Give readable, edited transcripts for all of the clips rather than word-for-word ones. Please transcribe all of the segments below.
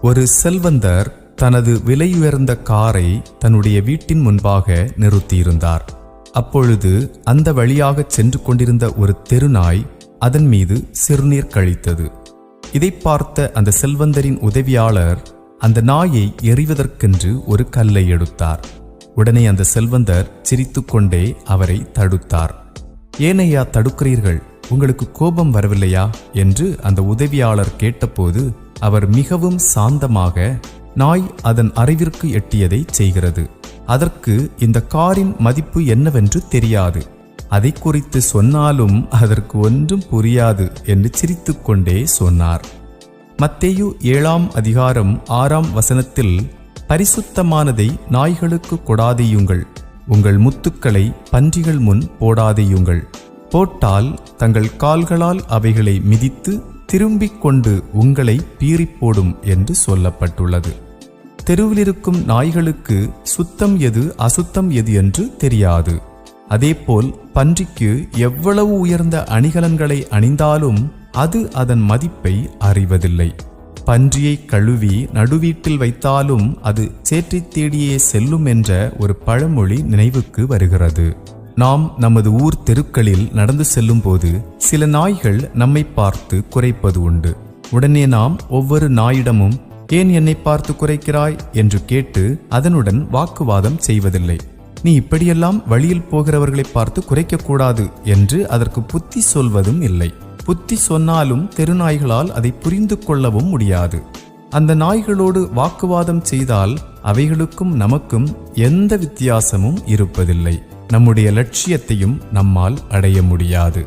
ஒரு செல்வந்தர் தனது விலையுயர்ந்த காரை தன்னுடைய வீட்டின் முன்பாக நிறுத்தியிருந்தார். அப்பொழுது அந்த வழியாக சென்று கொண்டிருந்த ஒரு தெருநாய் அதன் மீது சிறுநீர் கழித்தது. இதை பார்த்த அந்த செல்வந்தரின் உதவியாளர் அந்த நாயை எறிவதற்கென்று ஒரு கல்லை எடுத்தார். உடனே அந்த செல்வந்தர் சிரித்துக்கொண்டே அவரை தடுத்தார். "ஏனையா தடுக்கிறீர்கள்? உங்களுக்கு கோபம் வரவில்லையா?" என்று அந்த உதவியாளர் கேட்டபோது அவர் மிகவும் சாந்தமாக, "நாய் அதன் அறிவிற்கு எட்டியதை செய்கிறது. அதற்கு இந்த காரின் மதிப்பு என்னவென்று தெரியாது. அதை குறித்து சொன்னாலும் அதற்கு ஒன்றும் புரியாது" என்று சிரித்துக்கொண்டே சொன்னார். மத்தேயு 7ஆம் அதிகாரம் 6ஆம் வசனத்தில், "பரிசுத்தமானதை நாய்களுக்கு கொடாதேயுங்கள், உங்கள் முத்துக்களை பன்றிகள் முன் போடாதேயுங்கள். போட்டால் தங்கள் கால்களால் அவைகளை மிதித்து திரும்பிக் கொண்டு உங்களை பீறிப்போடும்" என்று சொல்லப்பட்டுள்ளது. தெருவிலிருக்கும் நாய்களுக்கு சுத்தம் எது அசுத்தம் எது என்று தெரியாது. அதேபோல் பன்றிக்கு எவ்வளவு உயர்ந்த அணிகலன்களை அணிந்தாலும் அது அதன் மதிப்பை அறிவதில்லை. பன்றியை கழுவி நடுவீட்டில் வைத்தாலும் அது சேற்றை தேடியே செல்லும் என்ற ஒரு பழமொழி நினைவுக்கு வருகிறது. நாம் நமது ஊர் தெருக்களில் நடந்து செல்லும் போது சில நாய்கள் நம்மை பார்த்து குறைப்பது உண்டு. உடனே நாம் ஒவ்வொரு நாயிடமும், "ஏன் என்னை பார்த்து குறைக்கிறாய்?" என்று கேட்டு அதனுடன் வாக்குவாதம் செய்வதில்லை. "நீ இப்படியெல்லாம் வழியில் போகிறவர்களை பார்த்து குறைக்கக்கூடாது" என்று அதற்கு புத்தி சொல்வதும் இல்லை. புத்தி சொன்னாலும் தெருநாய்களால் அதை புரிந்து கொள்ளவும் முடியாது. அந்த நாய்களோடு வாக்குவாதம் செய்தால் அவைகளுக்கும் நமக்கும் எந்த வித்தியாசமும் இருப்பதில்லை. நம்முடைய லட்சியத்தையும் நம்மால் அடைய முடியாது.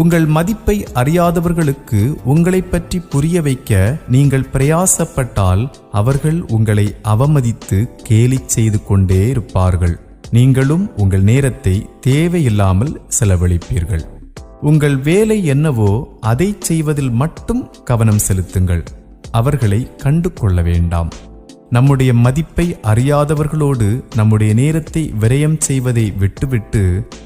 உங்கள் மதிப்பை அறியாதவர்களுக்கு உங்களை பற்றி புரிய வைக்க நீங்கள் பிரயாசப்பட்டால் அவர்கள் உங்களை அவமதித்து கேலி செய்து கொண்டே இருப்பார்கள். நீங்களும் உங்கள் நேரத்தை தேவையில்லாமல் செலவழிப்பீர்கள். உங்கள் வேலை என்னவோ அதை செய்வதில் மட்டும் கவனம் செலுத்துங்கள். அவர்களை கண்டு கொள்ள வேண்டாம். நம்முடைய மதிப்பை அறியாதவர்களோடு நம்முடைய நேரத்தை விரயம் செய்வதை விட்டுவிட்டு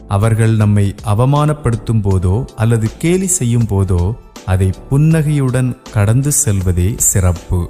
அவர்கள் நம்மை அவமானப்படுத்தும் போதோ அல்லது கேலி செய்யும் போதோ அதை புன்னகையுடன் கடந்து செல்வதே சிறப்பு.